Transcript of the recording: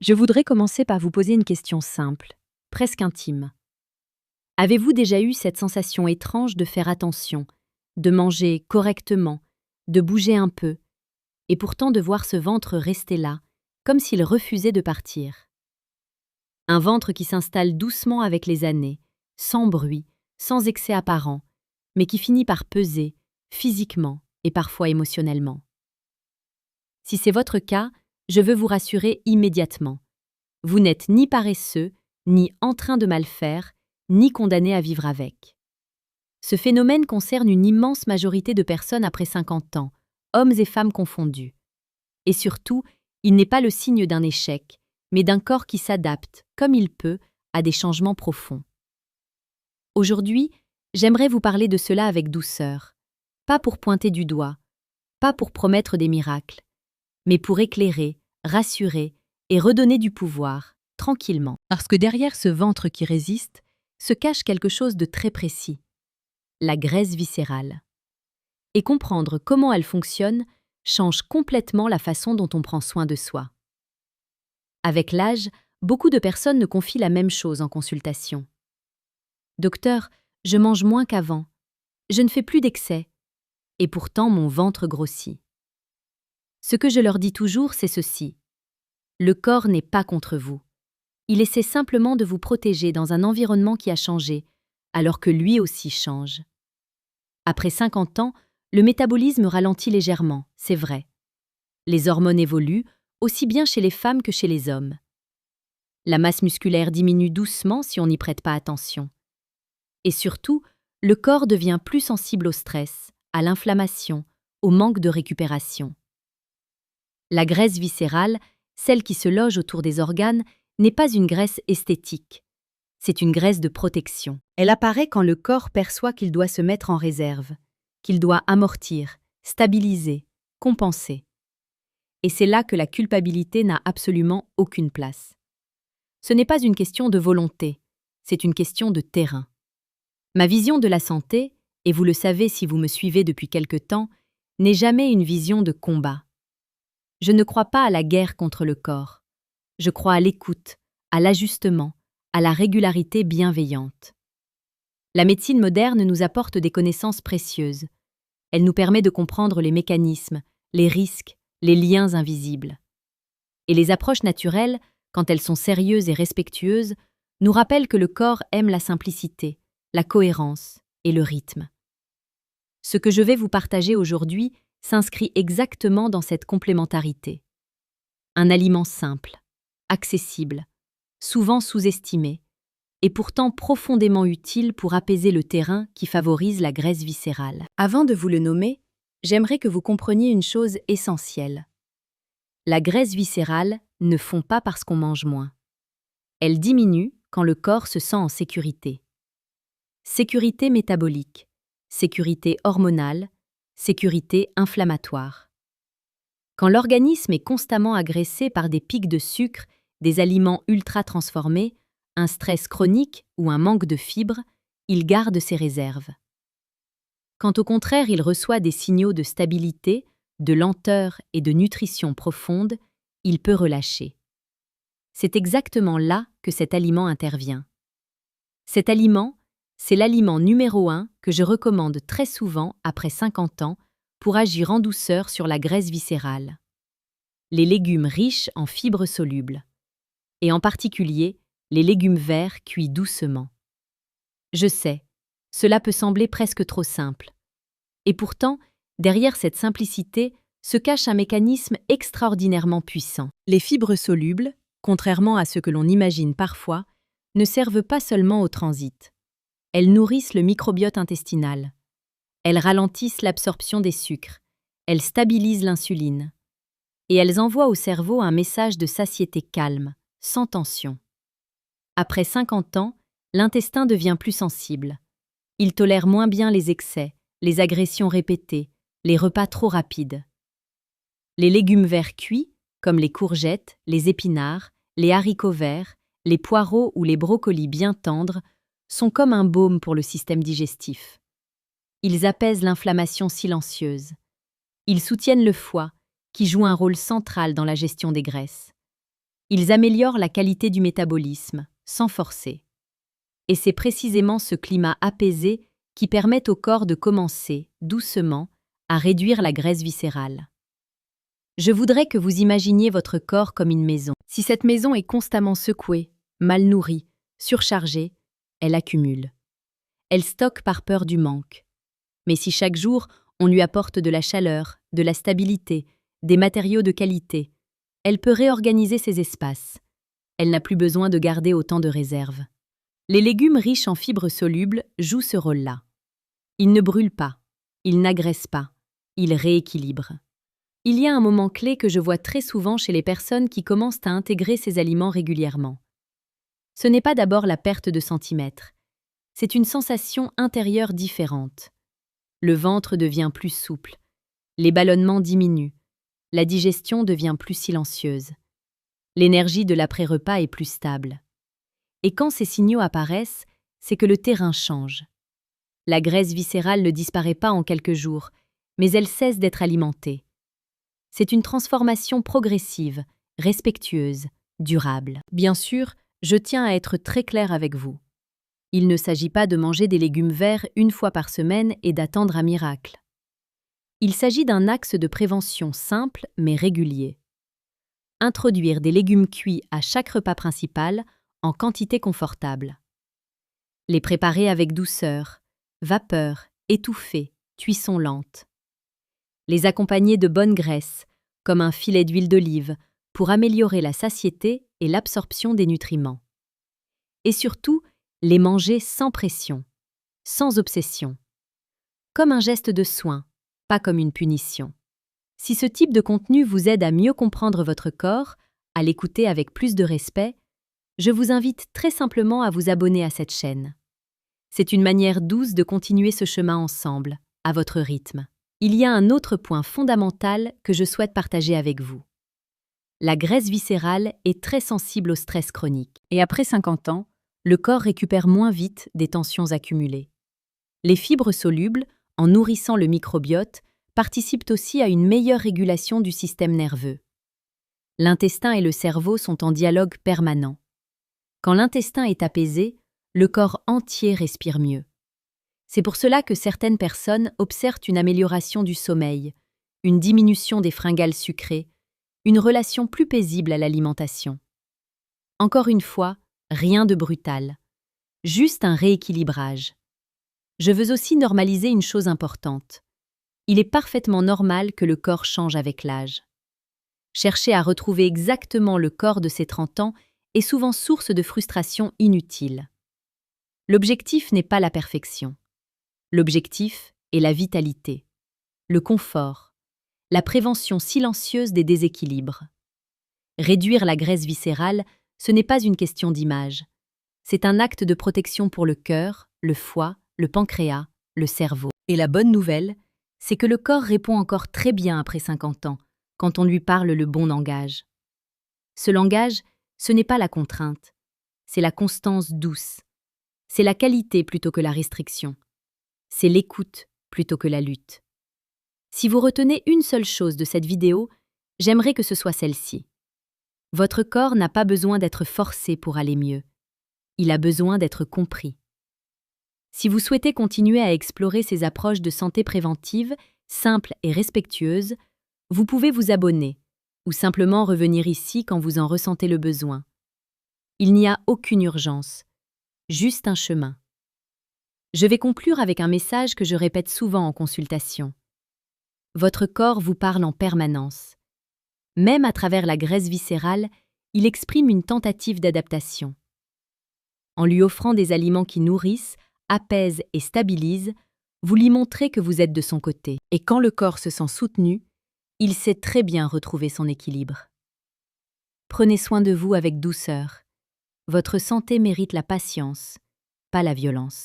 Je voudrais commencer par vous poser une question simple, presque intime. Avez-vous déjà eu cette sensation étrange de faire attention, de manger correctement, de bouger un peu, et pourtant de voir ce ventre rester là, comme s'il refusait de partir? Un ventre qui s'installe doucement avec les années, sans bruit, sans excès apparent, mais qui finit par peser, physiquement et parfois émotionnellement. Si c'est votre cas, je veux vous rassurer immédiatement. Vous n'êtes ni paresseux, ni en train de mal faire, ni condamné à vivre avec. Ce phénomène concerne une immense majorité de personnes après 50 ans, hommes et femmes confondus. Et surtout, il n'est pas le signe d'un échec, mais d'un corps qui s'adapte, comme il peut, à des changements profonds. Aujourd'hui, j'aimerais vous parler de cela avec douceur, pas pour pointer du doigt, pas pour promettre des miracles, mais pour éclairer, rassurer et redonner du pouvoir, tranquillement. Parce que derrière ce ventre qui résiste, se cache quelque chose de très précis, la graisse viscérale. Et comprendre comment elle fonctionne change complètement la façon dont on prend soin de soi. Avec l'âge, beaucoup de personnes nous confient la même chose en consultation. Docteur, je mange moins qu'avant, je ne fais plus d'excès, et pourtant mon ventre grossit. Ce que je leur dis toujours, c'est ceci. Le corps n'est pas contre vous. Il essaie simplement de vous protéger dans un environnement qui a changé, alors que lui aussi change. Après 50 ans, le métabolisme ralentit légèrement, c'est vrai. Les hormones évoluent, aussi bien chez les femmes que chez les hommes. La masse musculaire diminue doucement si on n'y prête pas attention. Et surtout, le corps devient plus sensible au stress, à l'inflammation, au manque de récupération. La graisse viscérale, celle qui se loge autour des organes, n'est pas une graisse esthétique. C'est une graisse de protection. Elle apparaît quand le corps perçoit qu'il doit se mettre en réserve, qu'il doit amortir, stabiliser, compenser. Et c'est là que la culpabilité n'a absolument aucune place. Ce n'est pas une question de volonté, c'est une question de terrain. Ma vision de la santé, et vous le savez si vous me suivez depuis quelque temps, n'est jamais une vision de combat. Je ne crois pas à la guerre contre le corps. Je crois à l'écoute, à l'ajustement, à la régularité bienveillante. La médecine moderne nous apporte des connaissances précieuses. Elle nous permet de comprendre les mécanismes, les risques, les liens invisibles. Et les approches naturelles, quand elles sont sérieuses et respectueuses, nous rappellent que le corps aime la simplicité, la cohérence et le rythme. Ce que je vais vous partager aujourd'hui s'inscrit exactement dans cette complémentarité. Un aliment simple, accessible, souvent sous-estimé, et pourtant profondément utile pour apaiser le terrain qui favorise la graisse viscérale. Avant de vous le nommer, j'aimerais que vous compreniez une chose essentielle. La graisse viscérale ne fond pas parce qu'on mange moins. Elle diminue quand le corps se sent en sécurité. Sécurité métabolique, sécurité hormonale, sécurité inflammatoire. Quand l'organisme est constamment agressé par des pics de sucre, des aliments ultra-transformés, un stress chronique ou un manque de fibres, il garde ses réserves. Quand au contraire il reçoit des signaux de stabilité, de lenteur et de nutrition profonde, il peut relâcher. C'est exactement là que cet aliment intervient. Cet aliment, c'est l'aliment numéro 1 que je recommande très souvent après 50 ans pour agir en douceur sur la graisse viscérale. Les légumes riches en fibres solubles. Et en particulier, les légumes verts cuits doucement. Je sais, cela peut sembler presque trop simple. Et pourtant, derrière cette simplicité se cache un mécanisme extraordinairement puissant. Les fibres solubles, contrairement à ce que l'on imagine parfois, ne servent pas seulement au transit. Elles nourrissent le microbiote intestinal. Elles ralentissent l'absorption des sucres. Elles stabilisent l'insuline. Et elles envoient au cerveau un message de satiété calme, sans tension. Après 50 ans, l'intestin devient plus sensible. Il tolère moins bien les excès, les agressions répétées, les repas trop rapides. Les légumes verts cuits, comme les courgettes, les épinards, les haricots verts, les poireaux ou les brocolis bien tendres, sont comme un baume pour le système digestif. Ils apaisent l'inflammation silencieuse. Ils soutiennent le foie, qui joue un rôle central dans la gestion des graisses. Ils améliorent la qualité du métabolisme, sans forcer. Et c'est précisément ce climat apaisé qui permet au corps de commencer, doucement, à réduire la graisse viscérale. Je voudrais que vous imaginiez votre corps comme une maison. Si cette maison est constamment secouée, mal nourrie, surchargée, elle accumule. Elle stocke par peur du manque. Mais si chaque jour, on lui apporte de la chaleur, de la stabilité, des matériaux de qualité, elle peut réorganiser ses espaces. Elle n'a plus besoin de garder autant de réserves. Les légumes riches en fibres solubles jouent ce rôle-là. Ils ne brûlent pas, ils n'agressent pas, ils rééquilibrent. Il y a un moment clé que je vois très souvent chez les personnes qui commencent à intégrer ces aliments régulièrement. Ce n'est pas d'abord la perte de centimètres, c'est une sensation intérieure différente. Le ventre devient plus souple, les ballonnements diminuent, la digestion devient plus silencieuse. L'énergie de l'après-repas est plus stable. Et quand ces signaux apparaissent, c'est que le terrain change. La graisse viscérale ne disparaît pas en quelques jours, mais elle cesse d'être alimentée. C'est une transformation progressive, respectueuse, durable. Bien sûr, je tiens à être très clair avec vous. Il ne s'agit pas de manger des légumes verts une fois par semaine et d'attendre un miracle. Il s'agit d'un axe de prévention simple mais régulier. Introduire des légumes cuits à chaque repas principal en quantité confortable. Les préparer avec douceur, vapeur, étouffée, cuisson lente. Les accompagner de bonnes graisses, comme un filet d'huile d'olive, pour améliorer la satiété et l'absorption des nutriments. Et surtout, les manger sans pression, sans obsession. Comme un geste de soin, pas comme une punition. Si ce type de contenu vous aide à mieux comprendre votre corps, à l'écouter avec plus de respect, je vous invite très simplement à vous abonner à cette chaîne. C'est une manière douce de continuer ce chemin ensemble, à votre rythme. Il y a un autre point fondamental que je souhaite partager avec vous. La graisse viscérale est très sensible au stress chronique. Et après 50 ans, le corps récupère moins vite des tensions accumulées. Les fibres solubles, en nourrissant le microbiote, participent aussi à une meilleure régulation du système nerveux. L'intestin et le cerveau sont en dialogue permanent. Quand l'intestin est apaisé, le corps entier respire mieux. C'est pour cela que certaines personnes observent une amélioration du sommeil, une diminution des fringales sucrées, une relation plus paisible à l'alimentation. Encore une fois, rien de brutal, juste un rééquilibrage. Je veux aussi normaliser une chose importante. Il est parfaitement normal que le corps change avec l'âge. Chercher à retrouver exactement le corps de ses 30 ans est souvent source de frustration inutile. L'objectif n'est pas la perfection. L'objectif est la vitalité, le confort, la prévention silencieuse des déséquilibres. Réduire la graisse viscérale, ce n'est pas une question d'image. C'est un acte de protection pour le cœur, le foie, le pancréas, le cerveau. Et la bonne nouvelle, c'est que le corps répond encore très bien après 50 ans, quand on lui parle le bon langage. Ce langage, ce n'est pas la contrainte, c'est la constance douce. C'est la qualité plutôt que la restriction. C'est l'écoute plutôt que la lutte. Si vous retenez une seule chose de cette vidéo, j'aimerais que ce soit celle-ci. Votre corps n'a pas besoin d'être forcé pour aller mieux. Il a besoin d'être compris. Si vous souhaitez continuer à explorer ces approches de santé préventive, simples et respectueuses, vous pouvez vous abonner ou simplement revenir ici quand vous en ressentez le besoin. Il n'y a aucune urgence, juste un chemin. Je vais conclure avec un message que je répète souvent en consultation. Votre corps vous parle en permanence. Même à travers la graisse viscérale, il exprime une tentative d'adaptation. En lui offrant des aliments qui nourrissent, apaisent et stabilisent, vous lui montrez que vous êtes de son côté. Et quand le corps se sent soutenu, il sait très bien retrouver son équilibre. Prenez soin de vous avec douceur. Votre santé mérite la patience, pas la violence.